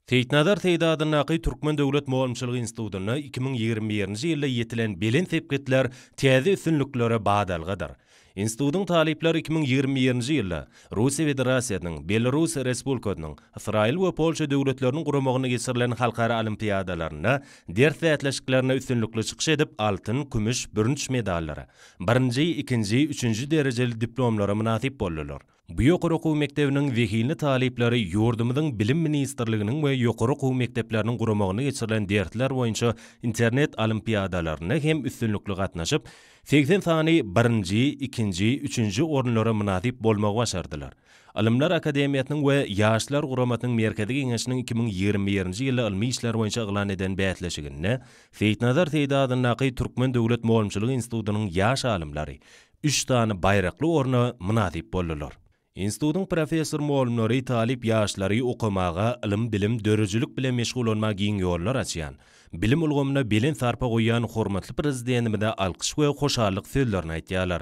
Teýtnazar Teýdadynaky Türkmen Döwlet Mogamçylygy Institutyna 2021-nji ýylda ýetilen belen tepkitler täze üstünliklere bagdalygydyr. Institutyň talipleri 2021-nji ýylda Russiýa Federasiýasynyň, Belarus Respublikasynyň, Israil we Polşa döwletleriniň guramagyna geçirilen halkara olimpiadalaryna ders ätleşiklerine üstünlikli çykyş edip altyn, kümüş, bürünç medallary, 1-nji, 2-nji, 3-nji derejeli diplomlara munasip boldylar. Bu ýokary okuw mektebiniň wekilli talipleri ýurdumyzyň bilim ministrliginiň we ýokary okuw mektepleriniň guramagyna geçirilen dersler boýunça internet olimpiadalaryna hem üstünlikli gatnaşyp 80 sany 1-nji, 2-nji, 3-nji orunlara munasip bolmagy başardylar. Alimlar Akademiýasynyň we ýaşlar guramatynyň merkezi geňeşiniň 2021-nji ýyly ilmi işler boýunça eglan eden bätleşiginde Feýtnazar Teýdadynaky Türkmen Döwlet Mogamçylygy Institutynyň ýaş alimlary 3 tane baýrakly oruna munasip boldylar. Institutyň professor moğolumlary talip ýaşlary okumaga, ilim bilim dörüjülük bilen meşgul bolmagy giň ýollar açýan. Bilim ulgamyna belen sarpa goýan hormatly prezidentimize alkyş we hoşallyk sözlerini aýtýarlar.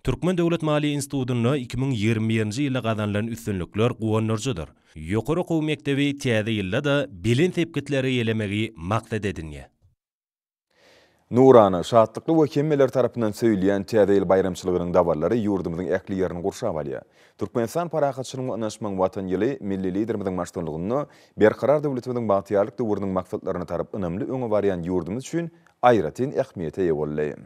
Türkmen Döwlet Mali Institutyna 2021-nji ýylda gazanlan üstünlikler guwanyjydyr. Ýokary okuw mektebi täze ýylda da belen tepkitleri ýelemegi maksat edilýär. Nurana, şahatlıklı ve kemmeler tarafından söyleyen täze ýyl bayramçylygynyň dabarlary ýurdumyzyň ähli ýerini gurşap alýar. Türkmenistan parakatçylygyň anaşmagyň watan ýyly milli liderimiziň başçylygyny berkarar döwletimiziň bagtýarlyk döwrüniň maksatlaryna tarap önümli öňe barýan ýurdumyz üçin aýratyn ähmiýete ýa bolýar.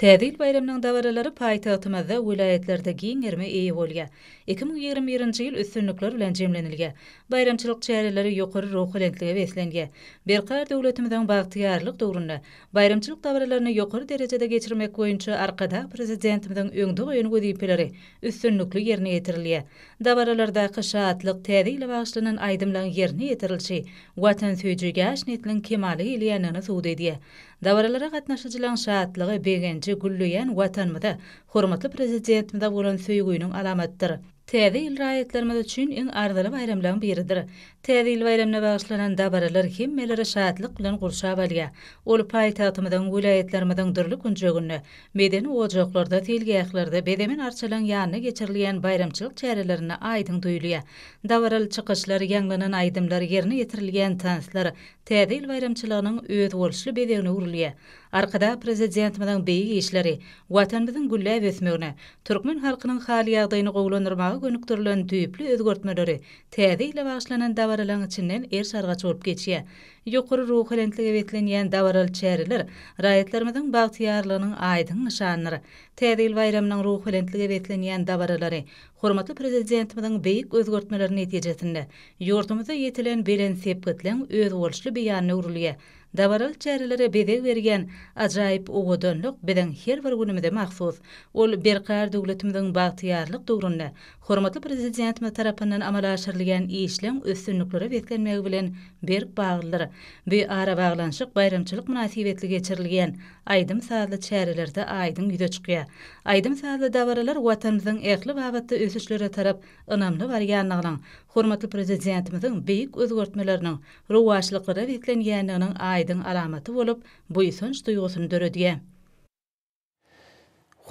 Täze ýyl bayramynyň dabaralary paýtagtymyzda vilayetlerde giň erme eýe bolýar. 2021-nji ýyl üstünlikler bilen jemlenilýär. Bayramçylyk çäreleri ýokary ruh bilenlige beslenýär. Berkarar döwletimiziň bagtýarlyk döwründe bayramçylyk dabaralaryny ýokary derejede geçirmek boýunça arkada prezidentimiziň öňde goýan wezipeleri üstünlikli ýerine ýetirilýär. Dabaralardaky şatlyk täze ýyla bagyşlanan aýdymlaryň ýerine ýetirilşi watan söýjü ýaş nesliniň kemali ýylýanyny suwd edýär. Dabaralara gatnaşyjylaryň şatlygy begenji güllüýän watanmyda hormatly prezidentimize bolan söýgüýüniň alamatydyr. Täze ýyl raýatlarymyz üçin iň arzaly bayramlaryň biridir. Täze ýyl bayramyna bagyşlanan dabaralar hemmeleri şatlyk bilen gurşap alýar. Ol paýtagtymyzyň vilayetlerimizden dürli günjeginde medeni ojaqlarda, telgählerde bedemen arçalan ýanyna geçirilýän bayramçylyk çärelerini aýdyň duýulýar. Dabaral çykyşlar, ýanglanan aýdymlar ýerine ýetirilýän tanslar täze ýyl bayramçylygynyň öz bolşly bedegine urilýar. Arkada prezidentimiziň beýik işleri, watanymyzyň güllä ösmegine, türkmen halkynyň hali ýagdaýyny gowlandyrmagy gönükdirilen düýpli özgörtmeleri täze ýyla bagyşlanan dabaralaryň içinden sargaç bolup geçýär. Ýokary ruh bilenlige betlenýän dabaral çäreler raýatlarymyzyň bagtýarlygynyň aýdyň nyşanlary. Täze ýyl bayramynyň ruh bilenlige betlenýän dabaralary hormatly prezidentimiziň beýik özgörtmeleri netijesinde ýurdumyzda ýetilen belen sepgitleň öz bolşly beýanyna urilýar. Dabaral çärelere bedeg bergen ajaýyp owodonlyk beden her bir günümizde mahsus. Ol berkarar döwletimiziň bagtýarlyk döwründe hormatly prezidentimiz tarapyndan amala aşyrylýan işleň üstünliklere beklenmegi bilen berk baglylar. Bu ara baglanşyk bayramçylyk münasibetli geçirilýän aýdym sazly çärelerde aýdyň ýüze çykýar. Aýdym sazly dabaralar watanymyzyň ähli babatda ösüşlere tarap ynamly barýanlygynyň hormatly prezidentimiziň beýik özgörtmeleriniň ruwaçlyklara beklenýändiginiň aýdyň alamaty bolup, bu ýsonç duýgusyny döredýär.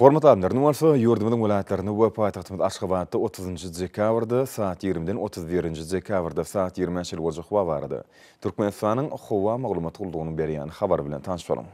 Hormat adamlaryň bolsa ýurdumyzyň vilayetlerini we paýtagtymyz Aşgabatda 30-njy dekabrda saat 20-den 31-nji dekabrda saat 20-nji bolajak hawa bardy. Türkmenistanyň hawa maglumat goldugyny berýän habar bilen tanışalım.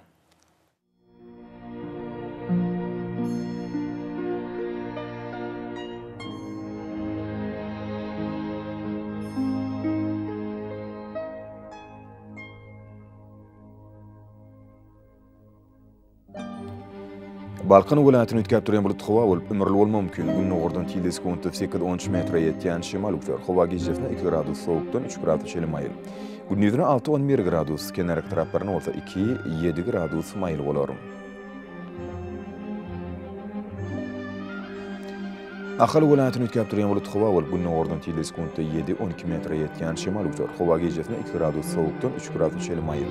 Balkan vilayatyny ütkäp durýan bulut hawa bolup ömürli bolmagy mümkin. Gün nogurdan tilde sekundy 8-13 metre ýetýän şemal ufer. Hawa gecesine 2 gradus sowukdan 3 gradus şelim aýyl. Gündüzüne 6-11 gradus, kenarak taraplarına olsa 2-7 gradus mayıl olarım. Ahal vilayatını ütkap duran bulut hava bolup günün ordan teleskopta 7-12 metre yetken şemal uçar. Hava gecesine 2 gradus soğuktan 3 gradus şeli mayıl.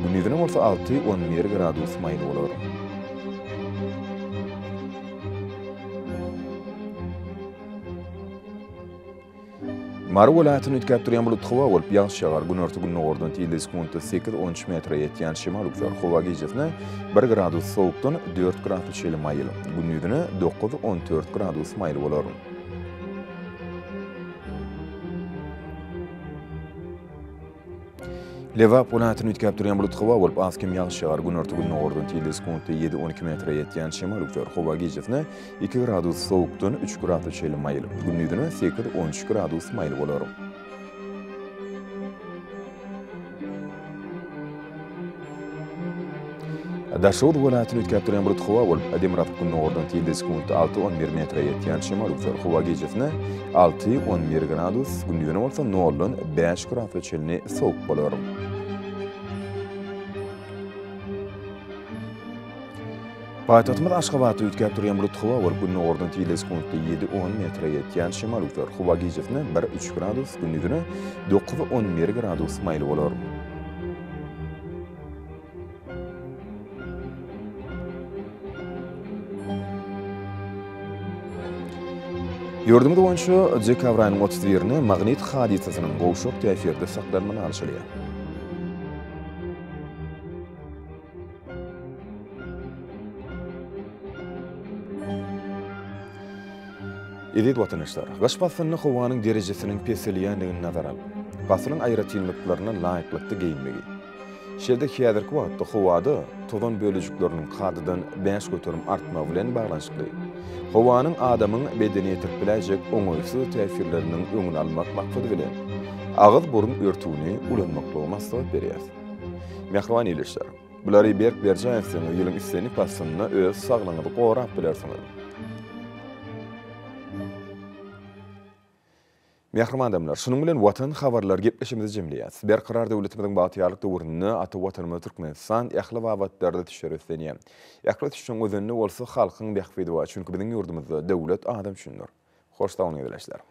Gündüzüne olsa 6-11 gradus mayıl olarım. Marı vilayatını ütkap duran bulut hava bolup yağış şağar. Günün ordan teleskopta 8-13 metre yetken şemal uçar. Hava gecesine 1 gradus soğuktan 4 gradus şeli mayıl. Gündüzüne 9-14 gradus mayıl olarım. Levap vilayatını ütkap duran bulut hava bolup azkim yağış şağar. Günün ordan teleskopta 7-12 metre yetken şemal uçar. Hava gecesine 2 gradus soğuktan 3 gradus şeli mayıl. Gündüzüne 8-13 gradus mayıl olarım. Daşoğuz vilayatını ütkap duran bulut hava bolup Ademrat günün ordan teleskopta 6-11 metre yetken şemal uçar. Hava gecesine 6-11 gradus, gündüzüne olsa 0-5 gradus şelini soğuk bolarım. Paytahtymyz Aşgabatda ütkap duran bulut hava bolup günün ordan teleskopta 7-10 metre yetken şemal uçar. Hava gecesine 1-3 gradus, gündüzüne 9-11 gradus mayıl bolarım. Yurdumda boyunca dekabr ayının 31-ni magnit hadisasının goşok täsirde saklanmany arşylýar. Edit vatandaşlar, gaş basynyň howanyň derejesiniň peselýändigini nazar alyp, basynyň aýratynlyklaryna laýyklykda geýinmegi. Şerde häzirki wagtda howada tozan bölejikleriniň kadydan 5 göterim artmagy bilen baglanşykly. Howanyň adamyň bedenine tirpiläjek oňoýsuz täsirleriniň öňüni almak maksady bilen agyz burun örtüwini ulanmakly maksat berýär. Mehriban ýeleşler, bulary berk berjäňsiň ýylyň islerini passyna öz saglygyňyzy gorap bilersiňiz. Mehriman adamlar, şunun bilen watan habarlar gepleşimizi jemleýär. Berqarar döwletimiziň batyarlyk döwründe ata watanymyz Türkmenistan ähli wagtlarda teşerrüflenýär. Ähli şoň özünde bolsa halkyň bähfidi bar, çünki biziň ýurdumyzda döwlet adam düşünür. Hoş taýyň edilýär.